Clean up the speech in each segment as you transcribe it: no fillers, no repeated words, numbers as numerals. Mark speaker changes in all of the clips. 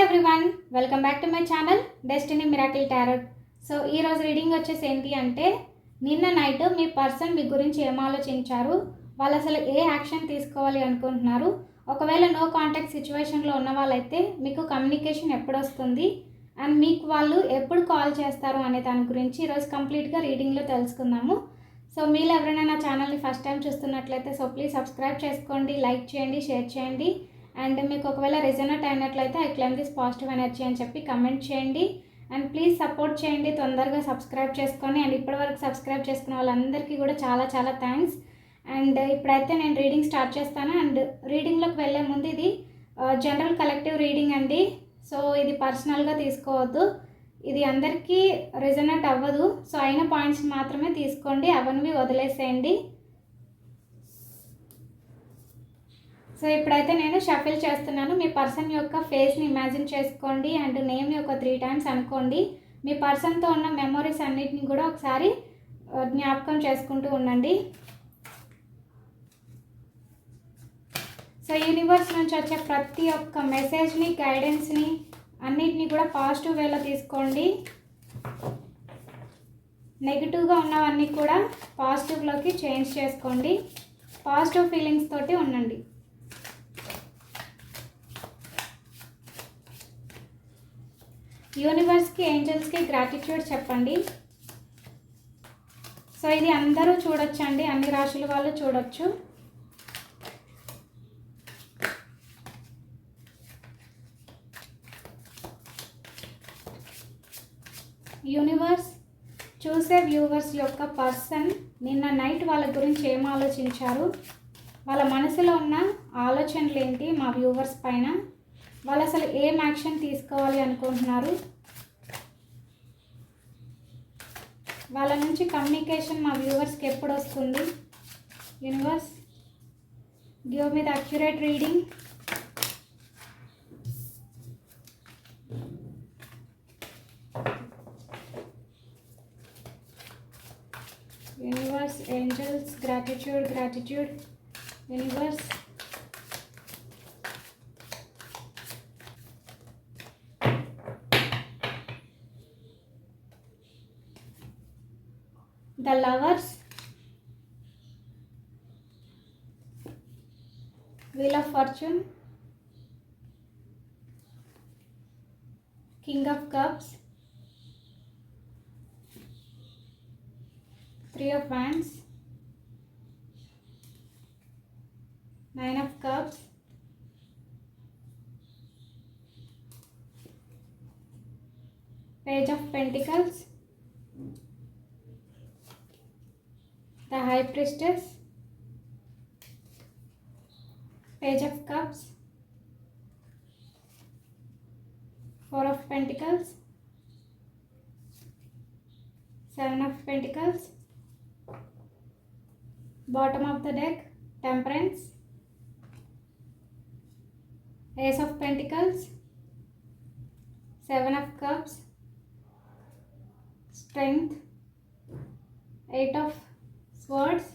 Speaker 1: Everyone, welcome back to my channel destiny miracle tarot. So ఈరోజు reading వచ్చేసి ఏంటి అంటే, నిన్న నైట్ మీ పర్సన్ మీ గురించి ఏం ఆలోచించారు, వాళ్ళు అసలు ఏ యాక్షన్ తీసుకోవాలి అనుకుంటున్నారు, ఒకవేళ నో కాంటాక్ట్ సిచ్యువేషన్లో ఉన్న వాళ్ళైతే మీకు కమ్యూనికేషన్ ఎప్పుడు వస్తుంది అండ్ మీకు వాళ్ళు ఎప్పుడు కాల్ చేస్తారు అనే దాని గురించి ఈరోజు కంప్లీట్గా రీడింగ్లో తెలుసుకుందాము. సో మీరు ఎవరైనా నా ఛానల్ని ఫస్ట్ టైం చూస్తున్నట్లయితే సో ప్లీజ్ సబ్స్క్రైబ్ చేసుకోండి, లైక్ చేయండి, షేర్ చేయండి. అండ్ మీకు ఒకవేళ రెజొనేట్ అయినట్లయితే I claim this positive energy అని చెప్పి కమెంట్ చేయండి. అండ్ ప్లీజ్ సపోర్ట్ చేయండి, తొందరగా సబ్స్క్రైబ్ చేసుకొని. అండ్ ఇప్పటివరకు సబ్స్క్రైబ్ చేసుకున్న వాళ్ళందరికీ కూడా చాలా చాలా థ్యాంక్స్. అండ్ ఇప్పుడైతే నేను రీడింగ్ స్టార్ట్ చేస్తాను. అండ్ రీడింగ్లోకి వెళ్ళే ముందు ఇది జనరల్ కలెక్టివ్ రీడింగ్ అండి. సో ఇది పర్సనల్గా తీసుకోవద్దు, ఇది అందరికీ రెజొనేట్ అవ్వదు. సో అయిన పాయింట్స్ మాత్రమే తీసుకోండి, అవన్నీ వదిలేసేయండి. సో ఇప్పుడైతే నేను షఫిల్ చేస్తున్నాను. మీ పర్సన్ యొక్క ఫేస్ని ఇమాజిన్ చేసుకోండి అండ్ నేమ్ని ఒక 3 times అనుకోండి. మీ పర్సన్తో ఉన్న మెమొరీస్ అన్నిటిని కూడా ఒకసారి జ్ఞాపకం చేసుకుంటూ ఉండండి. సో యూనివర్స్ నుంచి వచ్చే ప్రతి ఒక్క మెసేజ్ని, గైడెన్స్ని అన్నిటినీ కూడా పాజిటివ్ వేలో తీసుకోండి. నెగిటివ్గా ఉన్నవన్నీ కూడా పాజిటివ్లోకి చేంజ్ చేసుకోండి. పాజిటివ్ ఫీలింగ్స్ తోటి ఉండండి. యూనివర్స్కి, ఏంజల్స్కి గ్రాటిట్యూడ్ చెప్పండి. సో ఇది అందరూ చూడొచ్చండి, అన్ని రాశుల వాళ్ళు చూడొచ్చు. యూనివర్స్, చూసే వ్యూవర్స్ యొక్క పర్సన్ నిన్న నైట్ వాళ్ళ గురించి ఏం ఆలోచించారు, వాళ్ళ మనసులో ఉన్న ఆలోచనలు ఏంటి మా వ్యూవర్స్ పైన, వాళ్ళు అసలు ఏం యాక్షన్ తీసుకోవాలి అనుకుంటున్నారు, వాళ్ళ నుంచి కమ్యూనికేషన్ మా వ్యూవర్స్కి ఎప్పుడు వస్తుంది. Universe, give me the accurate reading. Universe, angels, gratitude, gratitude. Universe, the lovers, wheel of fortune, king of cups, 3 of wands, 9 of cups, page of pentacles, the high priestess, page of cups, 4 of pentacles, 7 of pentacles, bottom of the deck, temperance, ace of pentacles, 7 of cups, strength, 8 of swords,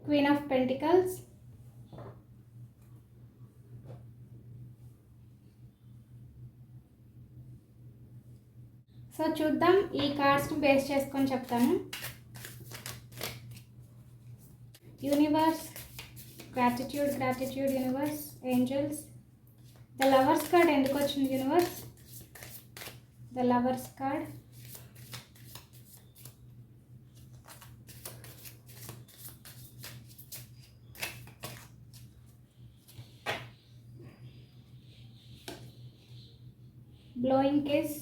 Speaker 1: queen of pentacles. So చూద్దాం, ఈ కార్డ్స్ని base చేసుకొని చెప్తాను. Universe, gratitude, gratitude. Universe, angels, the lovers card ఎందుకు వచ్చింది universe? The lovers card, blowing kiss,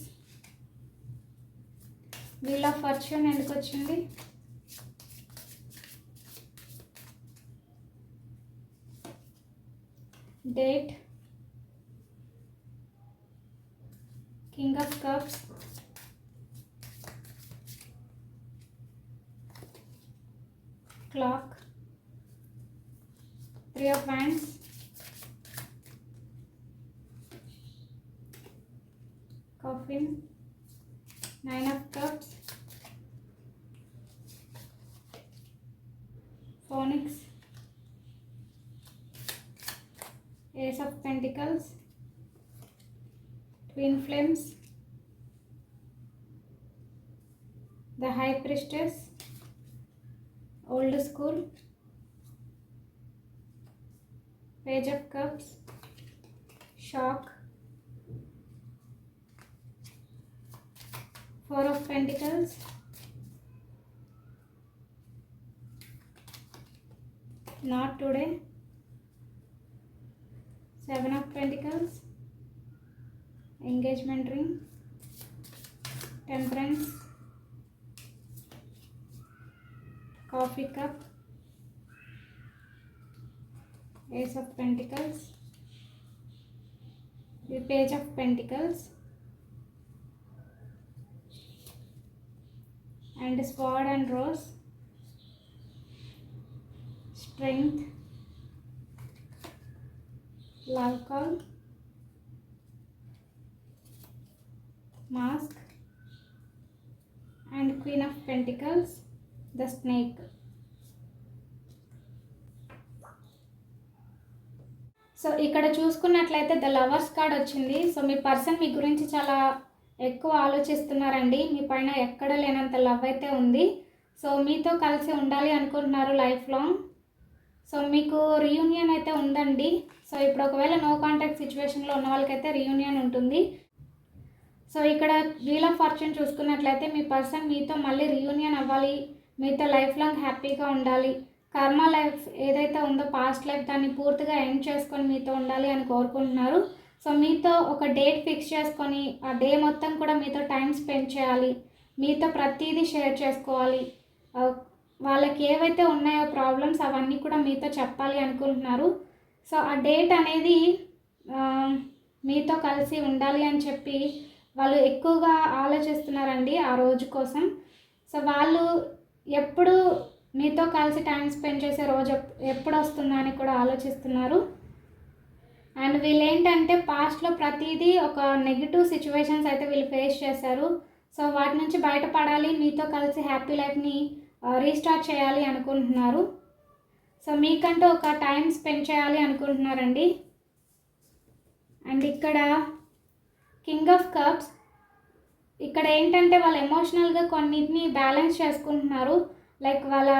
Speaker 1: wheel of fortune ఎందుకు వచ్చింది? Date, king of cups, clock, 3 of wands, coffin, 9 of cups, phoenix, Ace of Pentacles, Twin Flames, the High Priestess, Old School, Page of Cups, Shock, Four of Pentacles, Not Today, Seven of Pentacles, Engagement Ring, Temperance, Coffee Cup, Ace of Pentacles, the Page of Pentacles, and Sword and Rose, Strength, Love Call, Mask, and Queen of Pentacles, the Snake. So ఇక్కడ చూసుకున్నట్లయితే the lovers card వచ్చింది. So మీ person మీ గురించి చాలా ఎక్కువ ఆలోచిస్తున్నారండి. మీ పైన ఎక్కడ లేనంత love అయితే ఉంది. సో మీతో కలిసి ఉండాలి అనుకుంటున్నారు లైఫ్ లాంగ్. సో మీకు రీయూనియన్ అయితే ఉందండి. సో ఇప్పుడు ఒకవేళ నో కాంటాక్ట్ సిచ్యువేషన్లో ఉన్న వాళ్ళకైతే రీయూనియన్ ఉంటుంది. సో ఇక్కడ వీల్ ఆఫ్ ఫార్చ్యూన్ చూసుకున్నట్లయితే మీ పర్సన్ మీతో మళ్ళీ రీయూనియన్ అవ్వాలి, మీతో లైఫ్ లాంగ్ హ్యాపీగా ఉండాలి. కర్మ లైఫ్ ఏదైతే ఉందో పాస్ట్ లైఫ్ దాన్ని పూర్తిగా ఎండ్ చేసుకొని మీతో ఉండాలి అని కోరుకుంటున్నారు. సో మీతో ఒక డేట్ ఫిక్స్ చేసుకొని ఆ డే మొత్తం కూడా మీతో టైం స్పెండ్ చేయాలి, మీతో ప్రతిదీ షేర్ చేసుకోవాలి. వాళ్ళకి ఏవైతే ఉన్నాయో ప్రాబ్లమ్స్ అవన్నీ కూడా మీతో చెప్పాలి అనుకుంటున్నారు. సో ఆ డేట్ అనేది మీతో కలిసి ఉండాలి అని చెప్పి వాళ్ళు ఎక్కువగా ఆలోచిస్తున్నారండి ఆ రోజు కోసం. సో వాళ్ళు ఎప్పుడు మీతో కలిసి టైం స్పెండ్ చేసే రోజు ఎప్పుడు వస్తుందా అని కూడా ఆలోచిస్తున్నారు. అండ్ వీళ్ళు ఏంటంటే పాస్ట్లో ప్రతిదీ ఒక నెగిటివ్ సిచ్యువేషన్స్ అయితే వీళ్ళు ఫేస్ చేశారు. సో వాటి నుంచి బయటపడాలి, మీతో కలిసి హ్యాపీ లైఫ్ని రీస్టార్ట్ చేయాలి అనుకుంటున్నారు. సో మీకంటూ ఒక టైం స్పెండ్ చేయాలి అనుకుంటున్నారండి. అండ్ ఇక్కడ కింగ్ ఆఫ్ కప్స్, ఇక్కడ ఏంటంటే వాళ్ళు ఎమోషనల్గా కొన్నిటిని బ్యాలెన్స్ చేసుకుంటున్నారు. లైక్ వాళ్ళ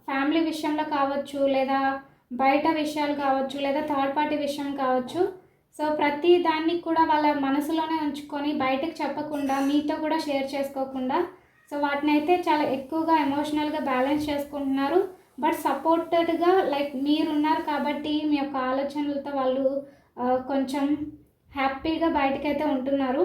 Speaker 1: ఫ్యామిలీ విషయంలో కావచ్చు, లేదా బయట విషయాలు కావచ్చు, లేదా థర్డ్ పార్టీ విషయం కావచ్చు. సో ప్రతి దాన్ని కూడా వాళ్ళ మనసులోనే ఉంచుకొని బయటకు చెప్పకుండా, మీతో కూడా షేర్ చేసుకోకుండా, సో వాటిని అయితే చాలా ఎక్కువగా ఎమోషనల్గా బ్యాలెన్స్ చేసుకుంటున్నారు. బట్ సపోర్టెడ్గా లైక్ మీరున్నారు కాబట్టి మీ యొక్క ఆలోచనలతో వాళ్ళు కొంచెం హ్యాపీగా బయటకైతే ఉంటున్నారు.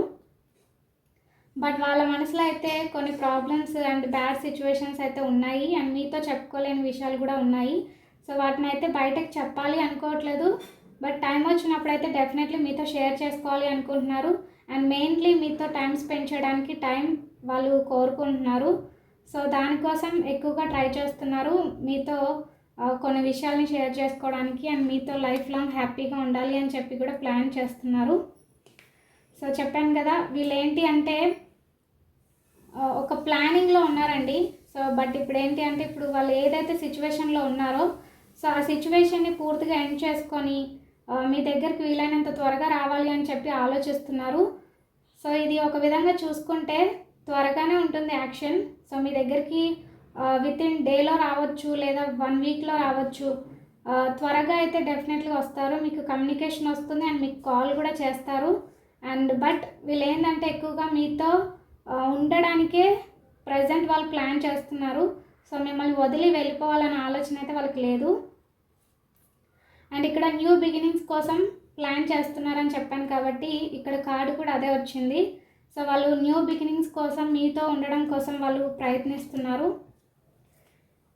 Speaker 1: బట్ వాళ్ళ మనసులో అయితే కొన్ని ప్రాబ్లమ్స్ అండ్ బ్యాడ్ సిచ్యువేషన్స్ అయితే ఉన్నాయి, అండ్ మీతో చెప్పుకోలేని విషయాలు కూడా ఉన్నాయి. సో వాటిని అయితే బయటకు చెప్పాలి అనుకోవట్లేదు. బట్ టైం వచ్చినప్పుడు అయితే డెఫినెట్లీ మీతో షేర్ చేసుకోవాలి అనుకుంటున్నారు. అండ్ మెయిన్లీ మీతో టైం స్పెండ్ చేయడానికి టైం వాళ్ళు కోరుకుంటున్నారు. సో దానికోసం ఎక్కువగా ట్రై చేస్తున్నారు, మీతో కొన్ని విషయాల్ని షేర్ చేసుకోవడానికి, అండ్ మీతో లైఫ్ లాంగ్ హ్యాపీగా ఉండాలి అని చెప్పి కూడా ప్లాన్ చేస్తున్నారు. సో చెప్పాను కదా, వీళ్ళు ఏంటి అంటే ఒక ప్లానింగ్లో ఉన్నారండి. సో బట్ ఇప్పుడు ఏంటి అంటే ఇప్పుడు వాళ్ళు ఏదైతే సిచ్యువేషన్లో ఉన్నారో సో ఆ సిచ్యువేషన్ని పూర్తిగా ఎండ్ చేసుకొని మీ దగ్గరికి వీలైనంత త్వరగా రావాలి అని చెప్పి ఆలోచిస్తున్నారు. సో ఇది ఒక విధంగా చూసుకుంటే త్వరగానే ఉంటుంది యాక్షన్. సో మీ దగ్గరికి వితిన్ డేలో రావచ్చు, లేదా 1 వీక్లో రావచ్చు. త్వరగా అయితే డెఫినెట్గా వస్తారు, మీకు కమ్యూనికేషన్ వస్తుంది, అండ్ మీకు కాల్ కూడా చేస్తారు. అండ్ బట్ వీళ్ళు ఏంటంటే ఎక్కువగా మీతో ఉండడానికే ప్రజెంట్ వాళ్ళు ప్లాన్ చేస్తున్నారు. సో మిమ్మల్ని వదిలి వెళ్ళిపోవాలనే ఆలోచన అయితే వాళ్ళకి లేదు. అండ్ ఇక్కడ న్యూ బిగినింగ్స్ కోసం ప్లాన్ చేస్తున్నారని చెప్పాను కాబట్టి ఇక్కడ కార్డు కూడా అదే వచ్చింది. సో వాళ్ళు న్యూ బిగినింగ్స్ కోసం మీతో ఉండడం కోసం వాళ్ళు ప్రయత్నిస్తున్నారు.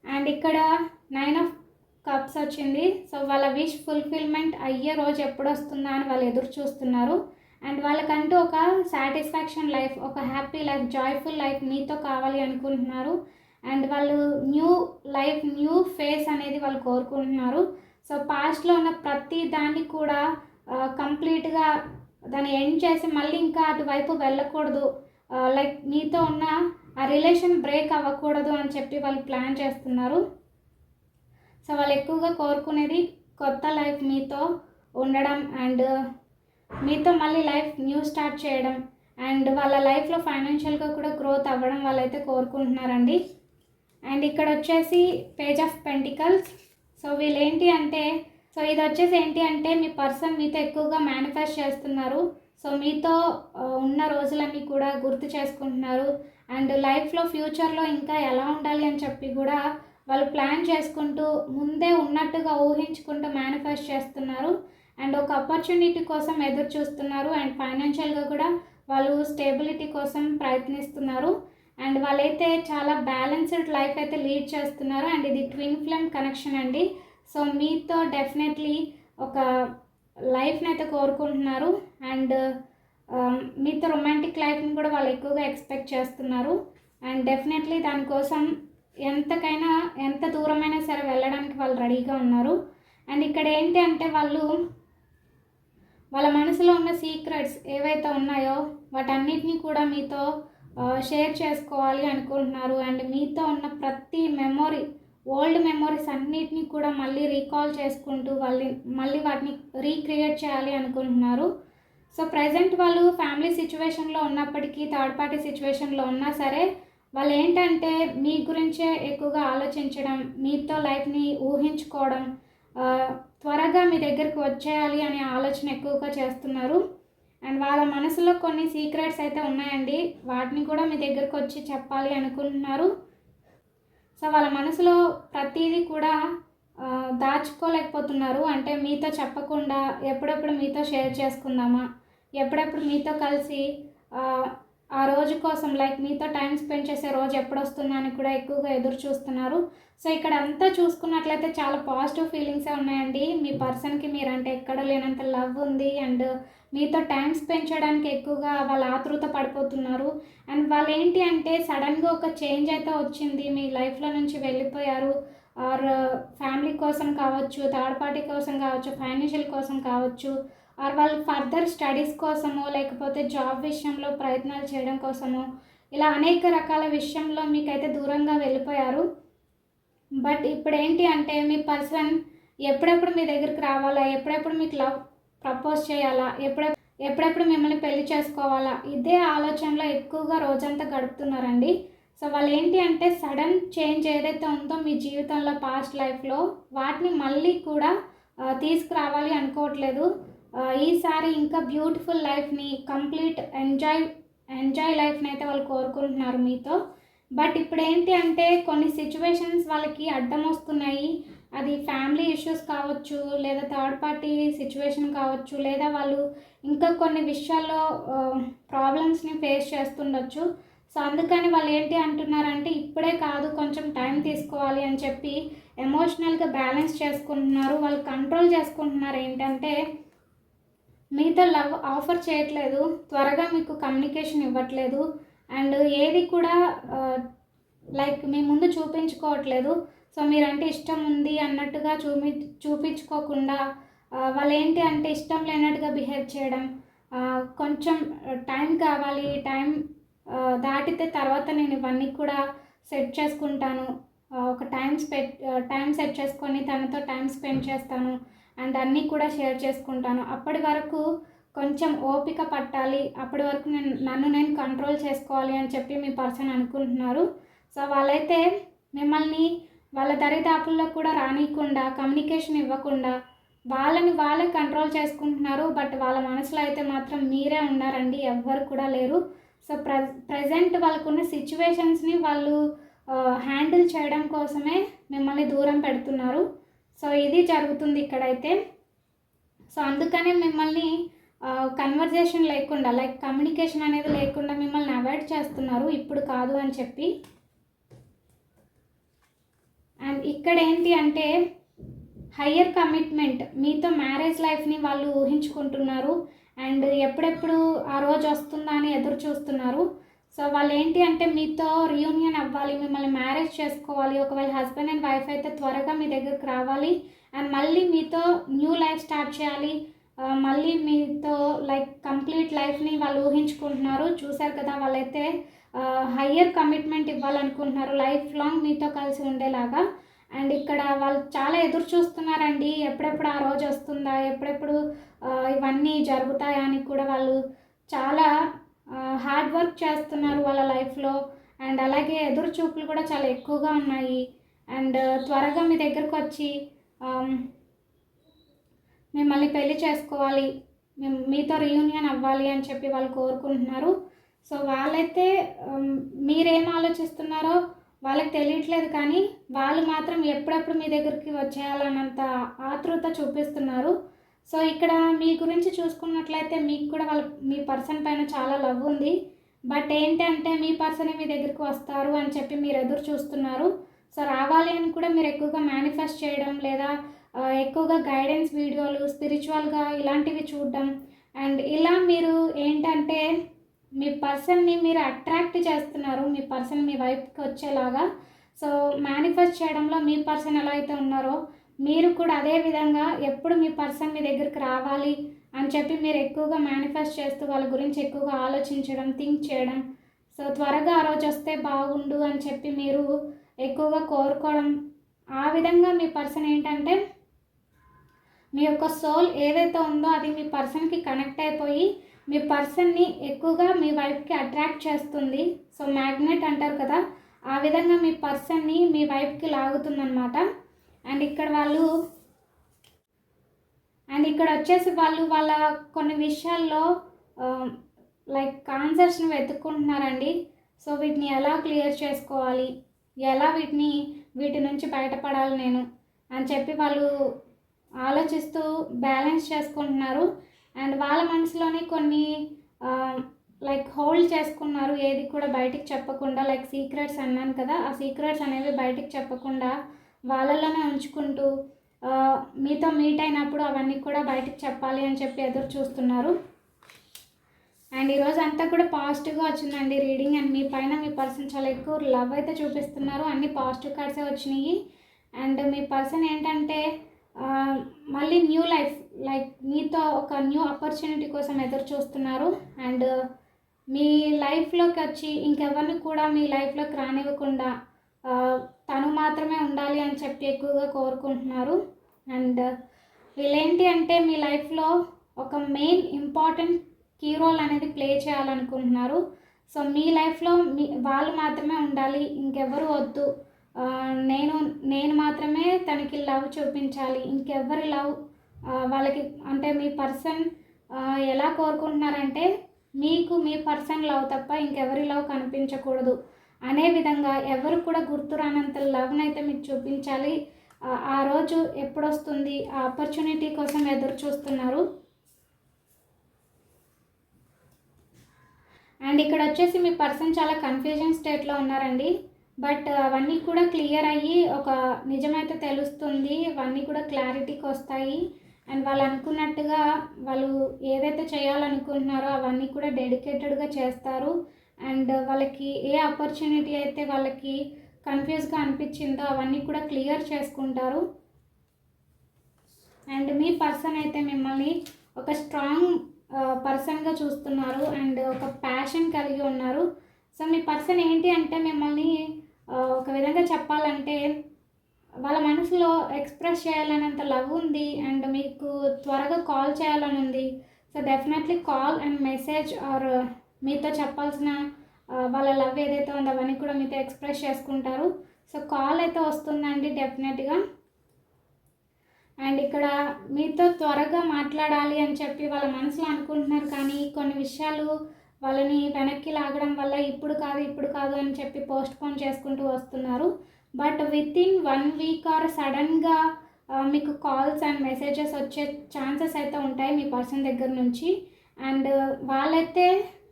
Speaker 1: అండ్ ఇక్కడ 9 ఆఫ్ కప్స్ వచ్చింది. సో వాళ్ళ విష్ ఫుల్ఫిల్మెంట్ అయ్యే రోజు ఎప్పుడు వస్తుందా అని వాళ్ళు ఎదురు చూస్తున్నారు. అండ్ వాళ్ళకంటూ ఒక సాటిస్ఫాక్షన్ లైఫ్, ఒక హ్యాపీ లైఫ్, జాయ్ఫుల్ లైఫ్ మీతో కావాలి అనుకుంటున్నారు. అండ్ వాళ్ళు న్యూ లైఫ్, న్యూ ఫేస్ అనేది వాళ్ళు కోరుకుంటున్నారు. సో పాస్ట్లో ఉన్న ప్రతి దాన్ని కూడా కంప్లీట్గా దాన్ని ఎండ్ చేసి మళ్ళీ ఇంకా అటువైపు వెళ్ళకూడదు, లైక్ మీతో ఉన్న ఆ రిలేషన్ బ్రేక్ అవ్వకూడదు అని చెప్పి వాళ్ళు ప్లాన్ చేస్తున్నారు. సో వాళ్ళు ఎక్కువగా కోరుకునేది కొత్త లైఫ్ మీతో ఉండడం, అండ్ మీతో మళ్ళీ లైఫ్ న్యూ స్టార్ట్ చేయడం అండ్ వాళ్ళ లైఫ్లో ఫైనాన్షియల్గా కూడా గ్రోత్ అవ్వడం వాళ్ళైతే కోరుకుంటున్నారండి. అండ్ ఇక్కడ వచ్చేసి పేజ్ ఆఫ్ పెంటికల్స్. సో వీళ్ళు ఏంటి అంటే ఇది వచ్చేసి ఏంటి అంటే మీ పర్సన్ మీతో ఎక్కువగా మేనిఫెస్ట్ చేస్తున్నారు. సో మీతో ఉన్న రోజులన్నీ కూడా గుర్తు చేసుకుంటున్నారు అండ్ లైఫ్లో ఫ్యూచర్లో ఇంకా ఎలా ఉండాలి అని చెప్పి కూడా వాళ్ళు ప్లాన్ చేసుకుంటూ ముందే ఉన్నట్టుగా ఊహించుకుంటూ మేనిఫెస్ట్ చేస్తున్నారు అండ్ ఒక ఆపర్చునిటీ కోసం ఎదురు చూస్తున్నారు అండ్ ఫైనాన్షియల్గా కూడా వాళ్ళు స్టేబిలిటీ కోసం ప్రయత్నిస్తున్నారు అండ్ వాళ్ళైతే చాలా బ్యాలెన్స్డ్ లైఫ్ అయితే లీడ్ చేస్తున్నారు అండ్ ఇది ట్విన్ ఫ్లేమ్ కనెక్షన్ అండి. సో మీతో డెఫినెట్లీ ఒక లైఫ్ని అయితే కోరుకుంటున్నారు అండ్ మీతో రొమాంటిక్ లైఫ్ని కూడా వాళ్ళు ఎక్కువగా ఎక్స్పెక్ట్ చేస్తున్నారు అండ్ డెఫినెట్లీ దానికోసం ఎంతకైనా ఎంత దూరమైనా సరే వెళ్ళడానికి వాళ్ళు రెడీగా ఉన్నారు. అండ్ ఇక్కడ ఏంటి అంటే వాళ్ళ మనసులో ఉన్న సీక్రెట్స్ ఏవైతే ఉన్నాయో వాటన్నిటినీ కూడా మీతో షేర్ చేసుకోవాలి అనుకుంటున్నారు అండ్ మీతో ఉన్న ప్రతి మెమొరీ ఓల్డ్ మెమొరీస్ అన్నిటినీ కూడా మళ్ళీ రీకాల్ చేసుకుంటూ మళ్ళీ వాటిని రీక్రియేట్ చేయాలి అనుకుంటున్నారు. సో ప్రజెంట్ వాళ్ళు ఫ్యామిలీ సిచ్యువేషన్లో ఉన్నప్పటికీ థర్డ్ పార్టీ సిచ్యువేషన్లో ఉన్నా సరే వాళ్ళు ఏంటంటే మీ గురించే ఎక్కువగా ఆలోచించడం, మీతో లైఫ్ని ఊహించుకోవడం, త్వరగా మీ దగ్గరికి వచ్చేయాలి అనే ఆలోచన ఎక్కువగా చేస్తున్నారు అండ్ వాళ్ళ మనసులో కొన్ని సీక్రెట్స్ అయితే ఉన్నాయండి. వాటిని కూడా మీ దగ్గరకు వచ్చి చెప్పాలి అనుకుంటున్నారు. సో వాళ్ళ మనసులో ప్రతిదీ కూడా దాచుకోలేకపోతున్నారు. అంటే మీతో చెప్పకుండా ఎప్పుడెప్పుడు మీతో షేర్ చేసుకుందామా, ఎప్పుడెప్పుడు మీతో కలిసి ఆ రోజు కోసం లైక్ మీతో టైం స్పెండ్ చేసే రోజు ఎప్పుడు వస్తుందా అని కూడా ఎక్కువగా ఎదురు చూస్తున్నారు. సో ఇక్కడ అంతా చూసుకున్నట్లయితే చాలా పాజిటివ్ ఫీలింగ్సే ఉన్నాయండి. మీ పర్సన్కి మీరంటే ఎక్కడ లేనంత లవ్ ఉంది అండ్ మీతో టైం స్పెండ్ చేయడానికి ఎక్కువగా వాళ్ళు ఆతృత పడిపోతున్నారు అండ్ వాళ్ళు ఏంటి అంటే సడన్గా ఒక చేంజ్ అయితే వచ్చింది, మీ లైఫ్లో నుంచి వెళ్ళిపోయారు ఆర్ ఫ్యామిలీ కోసం కావచ్చు, థర్డ్ పార్టీ కోసం కావచ్చు, ఫైనాన్షియల్ కోసం కావచ్చు, ఆర్ వాళ్ళు ఫర్దర్ స్టడీస్ కోసమో లేకపోతే జాబ్ విషయంలో ప్రయత్నాలు చేయడం కోసమో ఇలా అనేక రకాల విషయంలో మీకైతే దూరంగా వెళ్ళిపోయారు. బట్ ఇప్పుడు ఏంటి అంటే మీ పర్సన్ ఎప్పుడెప్పుడు మీ దగ్గరికి రావాలా, ఎప్పుడెప్పుడు మీకు లవ్ ప్రపోజ్ చేయాలా, ఎప్పుడెప్పుడు మిమ్మల్ని పెళ్లి చేసుకోవాలా, ఇదే ఆలోచనలో ఎక్కువగా రోజంతా గడుపుతున్నారండి. సో వాళ్ళు ఏంటి అంటే సడన్ చేంజ్ ఏదైతే ఉందో మీ జీవితంలో పాస్ట్ లైఫ్లో వాటిని మళ్ళీ కూడా తీసుకురావాలి అనుకోవట్లేదు. ఈసారి ఇంకా బ్యూటిఫుల్ లైఫ్ని కంప్లీట్ ఎంజాయ్ లైఫ్ని అయితే వాళ్ళు కోరుకుంటున్నారు మీతో. బట్ ఇప్పుడు ఏంటి అంటే కొన్ని సిచ్యువేషన్స్ వాళ్ళకి అడ్డం వస్తున్నాయి. అది ఫ్యామిలీ ఇష్యూస్ కావచ్చు, లేదా థర్డ్ పార్టీ సిచ్యువేషన్ కావచ్చు, లేదా వాళ్ళు ఇంకా కొన్ని విషయాల్లో ప్రాబ్లమ్స్ని ఫేస్ చేస్తుండొచ్చు. సో అందుకని వాళ్ళు ఏంటి అంటున్నారంటే ఇప్పుడే కాదు, కొంచెం టైం తీసుకోవాలి అని చెప్పి ఎమోషనల్గా బ్యాలెన్స్ చేసుకుంటున్నారు. వాళ్ళు కంట్రోల్ చేసుకుంటున్నారు. ఏంటంటే మీతో లవ్ ఆఫర్ చేయట్లేదు, త్వరగా మీకు కమ్యూనికేషన్ ఇవ్వట్లేదు అండ్ ఏది కూడా లైక్ మీ ముందు చూపించుకోవట్లేదు. సో మీరంటే ఇష్టం ఉంది అన్నట్టుగా చూపించుకోకుండా వాళ్ళు ఏంటి అంటే ఇష్టం లేనట్టుగా బిహేవ్ చేయడం, కొంచెం టైం కావాలి, టైం దాటితే తర్వాత నేను ఇవన్నీ కూడా సెట్ చేసుకుంటాను, ఒక టైం సెట్ చేసుకొని తనతో టైం స్పెండ్ చేస్తాను అండ్ అన్నీ కూడా షేర్ చేసుకుంటాను, అప్పటి వరకు కొంచెం ఓపిక పట్టాలి, అప్పటి వరకు నన్ను నేను కంట్రోల్ చేసుకోవాలి అని చెప్పి మీ పర్సన్ అనుకుంటున్నారు. సో వాళ్ళైతే మిమ్మల్ని వాళ్ళ దరిదాపుల్లో కూడా రానియకుండా, కమ్యూనికేషన్ ఇవ్వకుండా వాళ్ళే కంట్రోల్ చేసుకుంటున్నారు. బట్ వాళ్ళ మనసులో అయితే మాత్రం మీరే ఉన్నారండి, ఎవ్వరు కూడా లేరు. సో ప్రజెంట్ వాళ్ళకున్న సిచ్యువేషన్స్ని వాళ్ళు హ్యాండిల్ చేయడం కోసమే మిమ్మల్ని దూరం పెడుతున్నారు. సో ఇది జరుగుతుంది ఇక్కడైతే. సో అందుకనే మిమ్మల్ని కన్వర్జేషన్ లేకుండా, లైక్ కమ్యూనికేషన్ అనేది లేకుండా మిమ్మల్ని అవాయిడ్ చేస్తున్నారు, ఇప్పుడు కాదు అని చెప్పి. అండ్ ఇక్కడ ఏంటి అంటే హయ్యర్ కమిట్మెంట్, మీతో మ్యారేజ్ లైఫ్ని వాళ్ళు ఊహించుకుంటున్నారు అండ్ ఎప్పుడెప్పుడు ఆ రోజు వస్తుందా అని ఎదురు చూస్తున్నారు. సో వాళ్ళు ఏంటి అంటే మీతో రీయూనియన్ అవ్వాలి, మిమ్మల్ని మ్యారేజ్ చేసుకోవాలి, ఒకవేళ హస్బెండ్ అండ్ వైఫ్ అయితే త్వరగా మీ దగ్గరికి రావాలి అండ్ మళ్ళీ మీతో న్యూ లైఫ్ స్టార్ట్ చేయాలి, మళ్ళీ మీతో లైక్ కంప్లీట్ లైఫ్ని వాళ్ళు ఊహించుకుంటున్నారు. చూశారు కదా, వాళ్ళైతే హయ్యర్ కమిట్మెంట్ ఇవ్వాలనుకుంటున్నారు, లైఫ్ లాంగ్ మీతో కలిసి ఉండేలాగా. అండ్ ఇక్కడ వాళ్ళు చాలా ఎదురు చూస్తున్నారండి, ఎప్పుడెప్పుడు ఆ రోజు వస్తుందా, ఎప్పుడెప్పుడు ఇవన్నీ జరుగుతాయా అని కూడా వాళ్ళు చాలా హార్డ్ వర్క్ చేస్తున్నారు వాళ్ళ లైఫ్లో. అండ్ అలాగే ఎదురు చూపులు కూడా చాలా ఎక్కువగా ఉన్నాయి. అండ్ త్వరగా మీ దగ్గరకు వచ్చి మిమ్మల్ని పెళ్లి చేసుకోవాలి, మీతో రీయూనియన్ అవ్వాలి అని చెప్పి వాళ్ళు కోరుకుంటున్నారు. సో వాళ్ళైతే మీరేం ఆలోచిస్తున్నారో వాళ్ళకి తెలియట్లేదు, కానీ వాళ్ళు మాత్రం ఎప్పుడెప్పుడు మీ దగ్గరికి వచ్చేయాలన్నంత ఆతృత చూపిస్తున్నారు. సో ఇక్కడ మీ గురించి చూసుకున్నట్లయితే మీకు కూడా మీ పర్సన్ పైన చాలా లవ్ ఉంది. బట్ ఏంటంటే మీ పర్సనే మీ దగ్గరికి వస్తారు అని చెప్పి మీరు ఎదురు చూస్తున్నారు. సో రావాలి అని కూడా మీరు ఎక్కువగా మేనిఫెస్ట్ చేయడం, లేదా ఎక్కువగా గైడెన్స్ వీడియోలు, స్పిరిచువల్గా ఇలాంటివి చూడడం. అండ్ ఇలా మీరు ఏంటంటే మీ పర్సన్ని మీరు అట్రాక్ట్ చేస్తున్నారు, మీ పర్సన్ మీ వైపుకి వచ్చేలాగా. సో మేనిఫెస్ట్ చేయడంలో మీ పర్సన్ ఎలా అయితే ఉన్నారో మీరు కూడా అదే విధంగా ఎప్పుడు మీ పర్సన్ మీ దగ్గరికి రావాలి అని చెప్పి మీరు ఎక్కువగా మేనిఫెస్ట్ చేస్తూ వాళ్ళ గురించి ఎక్కువగా ఆలోచించడం, థింక్ చేయడం. సో త్వరగా ఆ రోజు వస్తే బాగుండు అని చెప్పి మీరు ఎక్కువగా కోరుకోవడం. ఆ విధంగా మీ పర్సన్ ఏంటంటే మీ యొక్క సోల్ ఏదైతే ఉందో అది మీ పర్సన్కి కనెక్ట్ అయిపోయి మీ పర్సన్ని ఎక్కువగా మీ వైపుకి అట్రాక్ట్ చేస్తుంది. సో మ్యాగ్నెట్ అంటారు కదా, ఆ విధంగా మీ పర్సన్ని మీ వైపుకి లాగుతుందన్నమాట. అండ్ ఇక్కడ వచ్చేసి వాళ్ళ కొన్ని విషయాల్లో లైక్ ఆన్సర్స్ని వెతుక్కుంటున్నారండి. సో వీటిని ఎలా క్లియర్ చేసుకోవాలి, ఎలా వీటి నుంచి బయటపడాలి నేను అని చెప్పి వాళ్ళు ఆలోచిస్తూ బ్యాలెన్స్ చేసుకుంటున్నారు. అండ్ వాళ్ళ మనసులోని కొన్ని లైక్ హోల్డ్ చేసుకున్నారు, ఏది కూడా బయటికి చెప్పకుండా. లైక్ సీక్రెట్స్ అన్నాను కదా, ఆ సీక్రెట్స్ అనేవి బయటికి చెప్పకుండా వాళ్ళలోనే ఉంచుకుంటూ మీతో మీట్ అయినప్పుడు అవన్నీ కూడా బయటికి చెప్పాలి అని చెప్పి ఎదురు చూస్తున్నారు. అండ్ ఈరోజు అంతా కూడా పాజిటివ్గా వచ్చిందండి రీడింగ్. అండ్ మీ పైన మీ పర్సన్ చాలా ఎక్కువ లవ్ అయితే చూపిస్తున్నారు, అన్ని పాజిటివ్ కార్డ్సే వచ్చినాయి. అండ్ మీ పర్సన్ ఏంటంటే మళ్ళీ న్యూ లైఫ్, లైక్ మీతో ఒక న్యూ ఆపర్చునిటీ కోసం ఎదురు చూస్తున్నారు. అండ్ మీ లైఫ్లోకి వచ్చి ఇంకెవరిని కూడా మీ లైఫ్లోకి రానివ్వకుండా తను మాత్రమే ఉండాలి అని చెప్పి ఎక్కువగా కోరుకుంటున్నారు. అండ్ వీళ్ళేంటి అంటే మీ లైఫ్లో ఒక మెయిన్ ఇంపార్టెంట్ కీ రోల్ అనేది ప్లే చేయాలనుకుంటున్నారు. సో మీ లైఫ్లో వాళ్ళు మాత్రమే ఉండాలి, ఇంకెవరు వద్దు, నేను మాత్రమే తనకి లవ్ చూపించాలి, ఇంకెవరి లవ్ వాళ్ళకి అంటే మీ పర్సన్ ఎలా కోరుకుంటున్నారంటే మీకు మీ పర్సన్ లవ్ తప్ప ఇంకెవరి లవ్ కనిపించకూడదు అనే విధంగా ఎవరు కూడా గుర్తురానంత లవ్ని అయితే మీకు చూపించాలి. ఆ రోజు ఎప్పుడొస్తుంది, ఆ ఆపర్చునిటీ కోసం ఎదురు చూస్తున్నారు. అండ్ ఇక్కడ వచ్చేసి మీ పర్సన్ చాలా కన్ఫ్యూజన్ స్టేట్లో ఉన్నారండి. బట్ అవన్నీ కూడా క్లియర్ అయ్యి ఒక నిజమైతే తెలుస్తుంది, అవన్నీ కూడా క్లారిటీకి వస్తాయి. అండ్ వాళ్ళు అనుకున్నట్టుగా వాళ్ళు ఏదైతే చేయాలనుకుంటున్నారో అవన్నీ కూడా డెడికేటెడ్గా చేస్తారు. అండ్ వాళ్ళకి ఏ ఆపర్చునిటీ అయితే వాళ్ళకి కన్ఫ్యూజ్గా అనిపించిందో అవన్నీ కూడా క్లియర్ చేసుకుంటారు. అండ్ మీ పర్సన్ అయితే మిమ్మల్ని ఒక స్ట్రాంగ్ పర్సన్గా చూస్తున్నారు అండ్ ఒక ప్యాషన్ కలిగి ఉన్నారు. సో మీ పర్సన్ ఏంటి అంటే మిమ్మల్ని ఒక విధంగా చెప్పాలంటే వాళ్ళ మనసులో ఎక్స్ప్రెస్ చేయాలనేంత లవ్ ఉంది అండ్ మీకు త్వరగా కాల్ చేయాలని ఉంది. So definitely call and message are మీతో చెప్పాల్సిన వాళ్ళ లవ్ ఏదైతే ఉందో అవన్నీ కూడా మీతో ఎక్స్ప్రెస్ చేసుకుంటారు. సో కాల్ అయితే వస్తుందండి డెఫినెట్గా. అండ్ ఇక్కడ మీతో త్వరగా మాట్లాడాలి అని చెప్పి వాళ్ళ మనసులో అనుకుంటున్నారు, కానీ కొన్ని విషయాలు వాళ్ళని వెనక్కి లాగడం వల్ల ఇప్పుడు కాదు అని చెప్పి పోస్ట్పోన్ చేసుకుంటూ వస్తున్నారు. బట్ వితిన్ 1 వీక్ ఆర్ సడన్గా మీకు కాల్స్ అండ్ మెసేజెస్ వచ్చే ఛాన్సెస్ అయితే ఉంటాయి మీ పర్సన్ దగ్గర నుంచి. అండ్ వాళ్ళైతే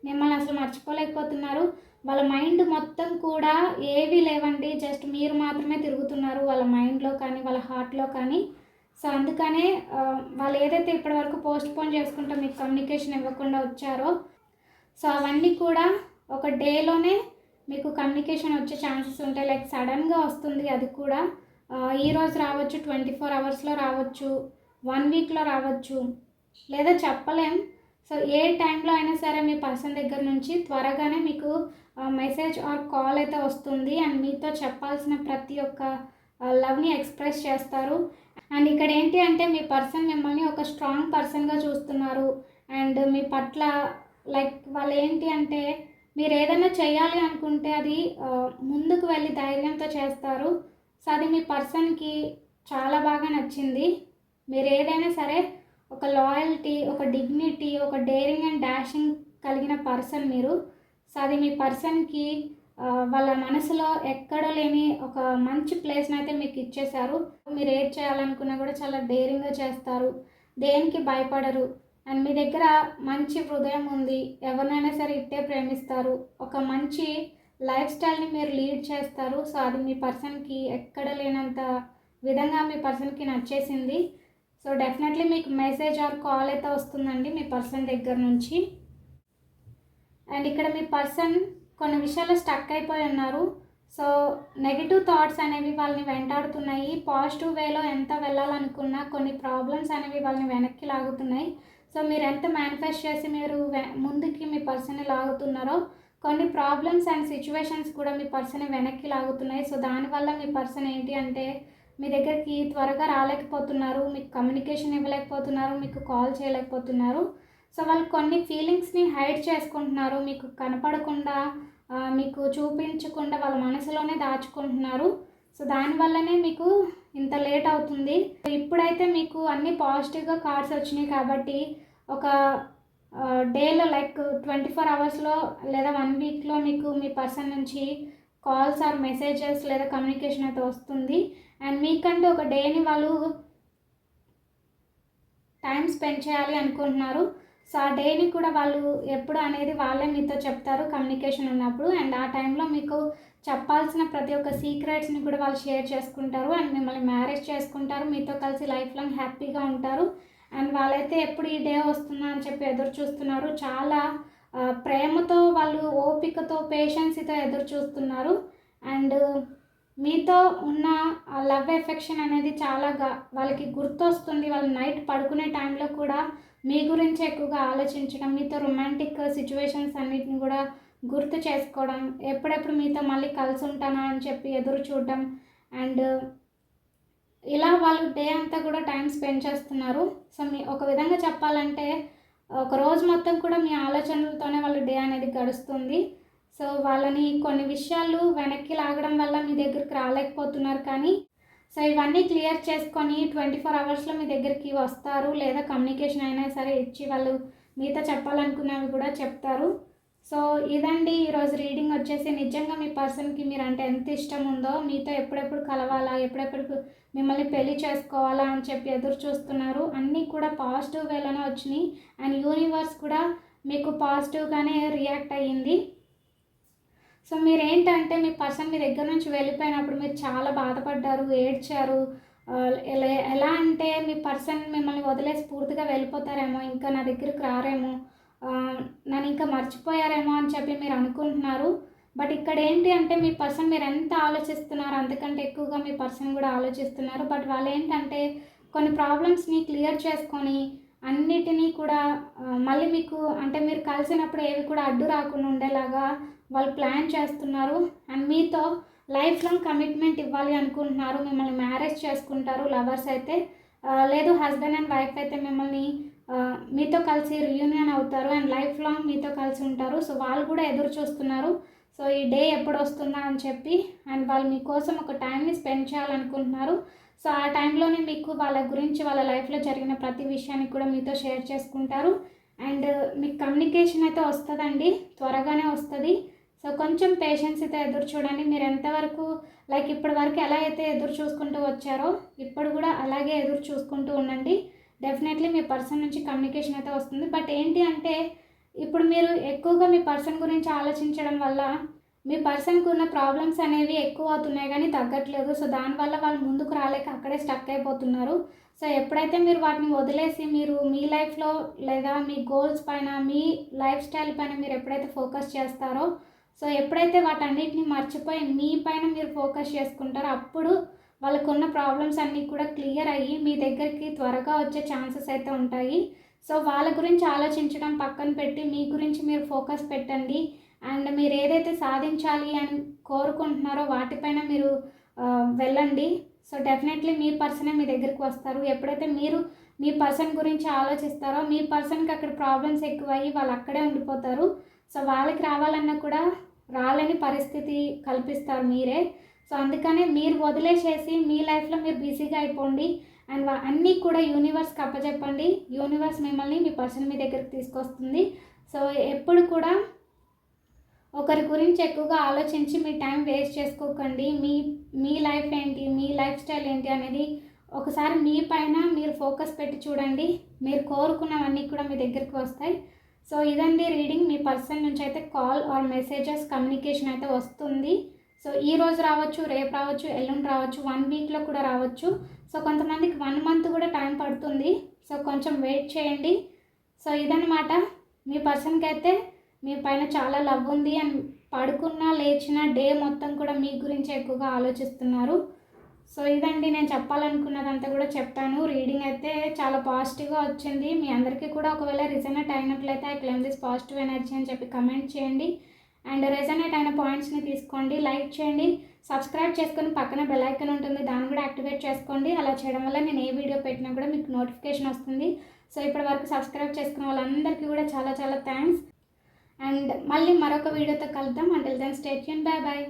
Speaker 1: మిమ్మల్ని అసలు మర్చిపోలేకపోతున్నారు. వాళ్ళ మైండ్ మొత్తం కూడా ఏవీ లేవండి, జస్ట్ మీరు మాత్రమే తిరుగుతున్నారు వాళ్ళ మైండ్లో కానీ వాళ్ళ హార్ట్లో కానీ. సో అందుకనే వాళ్ళు ఏదైతే ఇప్పటివరకు పోస్ట్పోన్ చేసుకుంటూ మీకు కమ్యూనికేషన్ ఇవ్వకుండా వచ్చారో సో అవన్నీ కూడా ఒక డేలోనే మీకు కమ్యూనికేషన్ వచ్చే ఛాన్సెస్ ఉంటాయి. లైక్ సడన్గా వస్తుంది, అది కూడా ఈరోజు రావచ్చు, 24 అవర్స్లో రావచ్చు, 1 వీక్లో రావచ్చు, లేదా చెప్పలేం. సో ఏ టైంలో అయినా సరే మీ పర్సన్ దగ్గర నుంచి త్వరగానే మీకు మెసేజ్ ఆర్ కాల్ అయితే వస్తుంది. అండ్ మీతో చెప్పాల్సిన ప్రతి ఒక్క లవ్ని ఎక్స్ప్రెస్ చేస్తారు. అండ్ ఇక్కడ ఏంటి అంటే మీ పర్సన్ మిమ్మల్ని ఒక స్ట్రాంగ్ పర్సన్గా చూస్తున్నారు. అండ్ మీ పట్ల లైక్ వాళ్ళు ఏంటి అంటే మీరు ఏదైనా చేయాలి అనుకుంటే అది ముందుకు వెళ్ళి ధైర్యంతో చేస్తారు. సో అది మీ పర్సన్కి చాలా బాగా నచ్చింది. మీరు ఏదైనా సరే ఒక లాయల్టీ, ఒక డిగ్నిటీ, ఒక డేరింగ్ అండ్ డాషింగ్ కలిగిన పర్సన్ మీరు. సో అది మీ పర్సన్కి వాళ్ళ మనసులో ఎక్కడో లేని ఒక మంచి ప్లేస్ని అయితే మీకు ఇచ్చేశారు. మీరు ఏది చేయాలనుకున్నా కూడా చాలా డేరింగ్గా చేస్తారు, దేనికి భయపడరు. అండ్ మీ దగ్గర మంచి హృదయం ఉంది, ఎవరినైనా సరే ఇట్టే ప్రేమిస్తారు, ఒక మంచి లైఫ్ స్టైల్ని మీరు లీడ్ చేస్తారు. సో అది మీ పర్సన్కి ఎక్కడ లేనంత విధంగా మీ పర్సన్కి నచ్చేసింది. సో డెఫినెట్లీ మీకు మెసేజ్ ఆర్ కాల్ అయితే వస్తుందండి మీ పర్సన్ దగ్గర నుంచి. అండ్ ఇక్కడ మీ పర్సన్ కొన్ని విషయాలు స్టక్ అయిపోయి ఉన్నారు. సో నెగిటివ్ థాట్స్ అనేవి వాళ్ళని వెంటాడుతున్నాయి. పాజిటివ్ వేలో ఎంత వెళ్ళాలనుకున్నా కొన్ని ప్రాబ్లమ్స్ అనేవి వాళ్ళని వెనక్కి లాగుతున్నాయి. సో మీరు ఎంత మేనిఫెస్ట్ చేసి మీరు ముందుకి మీ పర్సన్ని లాగుతున్నారో కొన్ని ప్రాబ్లమ్స్ అండ్ సిచ్యువేషన్స్ కూడా మీ పర్సన్ని వెనక్కి లాగుతున్నాయి. సో దానివల్ల మీ పర్సన్ ఏంటి అంటే మీ దగ్గరికి త్వరగా రాలేకపోతున్నారు, మీకు కమ్యూనికేషన్ ఇవ్వలేకపోతున్నారు, మీకు కాల్ చేయలేకపోతున్నారు. సో వాళ్ళు కొన్ని ఫీలింగ్స్ని హైడ్ చేసుకుంటున్నారు, మీకు కనపడకుండా, మీకు చూపించకుండా వాళ్ళ మనసులోనే దాచుకుంటున్నారు. సో దానివల్లనే మీకు ఇంత లేట్ అవుతుంది. ఇప్పుడైతే మీకు అన్ని పాజిటివ్గా కార్డ్స్ వచ్చినాయి కాబట్టి ఒక డేలో లైక్ 24 అవర్స్లో లేదా 1 వీక్లో మీకు మీ పర్సన్ నుంచి కాల్స్ ఆర్ మెసేజెస్ లేదా కమ్యూనికేషన్ అయితే వస్తుంది. అండ్ మీకంటే ఒక డేని వాళ్ళు టైం స్పెండ్ చేయాలి అనుకుంటున్నారు. సో ఆ డేని కూడా వాళ్ళు ఎప్పుడు అనేది వాళ్ళే మీతో చెప్తారు కమ్యూనికేషన్ ఉన్నప్పుడు. అండ్ ఆ టైంలో మీకు చెప్పాల్సిన ప్రతి ఒక్క సీక్రెట్స్ని కూడా వాళ్ళు షేర్ చేసుకుంటారు. అండ్ మిమ్మల్ని మ్యారేజ్ చేసుకుంటారు, మీతో కలిసి లైఫ్ లాంగ్ హ్యాపీగా ఉంటారు. అండ్ వాళ్ళైతే ఎప్పుడు ఈ డే వస్తుందా అని చెప్పి ఎదురు చూస్తున్నారు. చాలా ప్రేమతో వాళ్ళు ఓపికతో పేషెన్సీతో ఎదురు చూస్తున్నారు. అండ్ మీతో ఉన్న లవ్ ఎఫెక్షన్ అనేది చాలా వాళ్ళకి గుర్తొస్తుంది. వాళ్ళు నైట్ పడుకునే టైంలో కూడా మీ గురించి ఎక్కువగా ఆలోచించడం, మీతో రొమాంటిక్ సిచ్యువేషన్స్ అన్నిటిని కూడా గుర్తు చేసుకోవడం, ఎప్పుడెప్పుడు మీతో మళ్ళీ కలిసి ఉంటానా అని చెప్పి ఎదురు చూడడం. అండ్ ఇలా వాళ్ళు డే అంతా కూడా టైం స్పెండ్ చేస్తున్నారు. సో మీ ఒక విధంగా చెప్పాలంటే ఒక రోజు మొత్తం కూడా మీ ఆలోచనలతోనే వాళ్ళ డే అనేది గడుస్తుంది. సో వాళ్ళని కొన్ని విషయాలు వెనక్కి లాగడం వల్ల మీ దగ్గరికి రాలేకపోతున్నారు. కానీ సో ఇవన్నీ క్లియర్ చేసుకొని 24 అవర్స్లో మీ దగ్గరికి వస్తారు, లేదా కమ్యూనికేషన్ అయినా సరే ఇచ్చి వాళ్ళు మీతో చెప్పాలనుకున్నవి కూడా చెప్తారు. సో ఇదండి ఈరోజు రీడింగ్ వచ్చేసి. నిజంగా మీ పర్సన్కి మీరు అంటే ఎంత ఇష్టం ఉందో, మీతో ఎప్పుడెప్పుడు కలవాలా, ఎప్పుడెప్పుడు మిమ్మల్ని పెళ్లి చేసుకోవాలా అని చెప్పి ఎదురు చూస్తున్నారు. అన్నీ కూడా పాజిటివ్ వేలోనే వచ్చినాయి. అండ్ యూనివర్స్ కూడా మీకు పాజిటివ్గానే రియాక్ట్ అయ్యింది. సో మీరేంటంటే మీ పర్సన్ మీ దగ్గర నుంచి వెళ్ళిపోయినప్పుడు మీరు చాలా బాధపడ్డారు, ఏడ్చారు. ఎలా అంటే మీ పర్సన్ మిమ్మల్ని వదిలేసి పూర్తిగా వెళ్ళిపోతారేమో, ఇంకా నా దగ్గరికి రారేమో, నన్ను ఇంకా మర్చిపోయారేమో అని చెప్పి మీరు అనుకుంటున్నారు. బట్ ఇక్కడ ఏంటి అంటే మీ పర్సన్ మీరు ఎంత ఆలోచిస్తున్నారు అంతకంటే ఎక్కువగా మీ పర్సన్ కూడా ఆలోచిస్తున్నారు. బట్ వాళ్ళు ఏంటంటే కొన్ని ప్రాబ్లమ్స్ని క్లియర్ చేసుకొని అన్నిటినీ కూడా మళ్ళీ మీకు అంటే మీరు కలిసినప్పుడు ఏవి కూడా అడ్డు రాకుండా ఉండేలాగా వాళ్ళు ప్లాన్ చేస్తున్నారు. అండ్ మీతో లైఫ్ లాంగ్ కమిట్మెంట్ ఇవ్వాలి అనుకుంటున్నారు. మిమ్మల్ని మ్యారేజ్ చేసుకుంటారు లవర్స్ అయితే, లేదు హస్బెండ్ అండ్ వైఫ్ అయితే మిమ్మల్ని మీతో కలిసి రియూనియన్ అవుతారు అండ్ లైఫ్ లాంగ్ మీతో కలిసి ఉంటారు. సో వాళ్ళు కూడా ఎదురు చూస్తున్నారు. సో ఈ డే ఎప్పుడు వస్తుందా అని చెప్పి. అండ్ వాళ్ళు మీకోసం ఒక టైంని స్పెండ్ చేయాలనుకుంటున్నారు. సో ఆ టైంలోనే మీకు వాళ్ళ గురించి వాళ్ళ లైఫ్లో జరిగిన ప్రతి విషయాన్ని కూడా మీతో షేర్ చేసుకుంటారు. అండ్ మీకు కమ్యూనికేషన్ అయితే వస్తుందండి, త్వరగానే వస్తుంది. సో కొంచెం పేషెన్స్తో ఎదురు చూడండి. మీరు ఎంతవరకు లైక్ ఇప్పటి వరకు ఎలా అయితే ఎదురు చూసుకుంటూ వచ్చారో ఇప్పుడు కూడా అలాగే ఎదురు చూసుకుంటూ ఉండండి. డెఫినెట్లీ మీ పర్సన్ నుంచి కమ్యూనికేషన్ అయితే వస్తుంది. బట్ ఏంటి అంటే ఇప్పుడు మీరు ఎక్కువగా మీ పర్సన్ గురించి ఆలోచించడం వల్ల మీ పర్సన్కి ఉన్న ప్రాబ్లమ్స్ అనేవి ఎక్కువ అవుతున్నాయి కానీ తగ్గట్లేదు. సో దానివల్ల వాళ్ళు ముందుకు రాలేక అక్కడే స్టక్ అయిపోతున్నారు. సో ఎప్పుడైతే మీరు వాటిని వదిలేసి మీరు మీ లైఫ్లో లేదా మీ గోల్స్ పైన, మీ లైఫ్ స్టైల్ పైన మీరు ఎప్పుడైతే ఫోకస్ చేస్తారో, సో ఎప్పుడైతే వాటన్నిటిని మర్చిపోయి మీ పైన మీరు ఫోకస్ చేసుకుంటారో అప్పుడు వాళ్ళకున్న ప్రాబ్లమ్స్ అన్నీ కూడా క్లియర్ అయ్యి మీ దగ్గరికి త్వరగా వచ్చే ఛాన్సెస్ అయితే ఉంటాయి. సో వాళ్ళ గురించి ఆలోచించడం పక్కన పెట్టి మీ గురించి మీరు ఫోకస్ పెట్టండి. అండ్ మీరు ఏదైతే సాధించాలి అని కోరుకుంటున్నారో వాటిపైన మీరు వెళ్ళండి. సో డెఫినెట్లీ మీ పర్సనే మీ దగ్గరికి వస్తారు. ఎప్పుడైతే మీరు మీ పర్సన్ గురించి ఆలోచిస్తారో మీ పర్సన్కి అక్కడ ప్రాబ్లమ్స్ ఎక్కువయ్యి వాళ్ళు అక్కడే ఉండిపోతారు. సో వాళ్ళకి రావాలన్నా కూడా రాలేని పరిస్థితి కల్పిస్తారు మీరే. సో అందుకనే మీరు వదిలేసేసి మీ లైఫ్లో మీరు బిజీగా అయిపోండి అండ్ అన్నీ కూడా యూనివర్స్కి అప్పచెప్పండి. యూనివర్స్ మిమ్మల్ని మీ పర్సన్ మీ దగ్గరికి తీసుకొస్తుంది. సో ఎప్పుడు కూడా ఒకరి గురించి ఎక్కువగా ఆలోచించి మీ టైం వేస్ట్ చేసుకోకండి. మీ లైఫ్ ఏంటి, మీ లైఫ్ స్టైల్ ఏంటి అనేది ఒకసారి మీ పైన మీరు ఫోకస్ పెట్టి చూడండి. మీరు కోరుకున్నవన్నీ కూడా మీ దగ్గరికి వస్తాయి. సో ఇదండి రీడింగ్. మీ పర్సన్ నుంచి అయితే కాల్ ఆర్ మెసేజెస్ కమ్యూనికేషన్ అయితే వస్తుంది. సో ఈ రోజు రావచ్చు, రేపు రావచ్చు, ఎల్లుండి రావచ్చు, 1 వీక్లో కూడా రావచ్చు. సో కొంతమందికి 1 మంత్ కూడా టైం పడుతుంది. సో కొంచెం వెయిట్ చేయండి. సో ఇదన్నమాట. మీ పర్సన్కి అయితే మీ పైన చాలా లవ్ ఉంది అండ్ పడుకున్నా లేచిన డే మొత్తం కూడా మీ గురించి ఎక్కువగా ఆలోచిస్తున్నారు. సో ఇదండి నేను చెప్పాలనుకున్నదంతా కూడా చెప్పాను. రీడింగ్ అయితే చాలా పాజిటివ్గా వచ్చింది. మీ అందరికీ కూడా ఒకవేళ రిజనేట్ అయినట్లయితే I claim this positive energy అని చెప్పి కమెంట్ చేయండి. అండ్ రెజనేట్ అయిన పాయింట్స్ని తీసుకోండి, లైక్ చేయండి, సబ్స్క్రైబ్ చేసుకొని పక్కన బెల్ ఐకాన్ ఉంటుంది, దాన్ని కూడా యాక్టివేట్ చేసుకోండి. అలా చేయడం వల్ల నేను ఏ వీడియో పెట్టినా కూడా మీకు నోటిఫికేషన్ వస్తుంది. సో ఇప్పటి వరకు సబ్స్క్రైబ్ చేసుకున్న వాళ్ళందరికీ కూడా చాలా చాలా థ్యాంక్స్. అండ్ మళ్ళీ మరొక వీడియోతో కలుద్దాం. Until then stay tuned. Bye bye.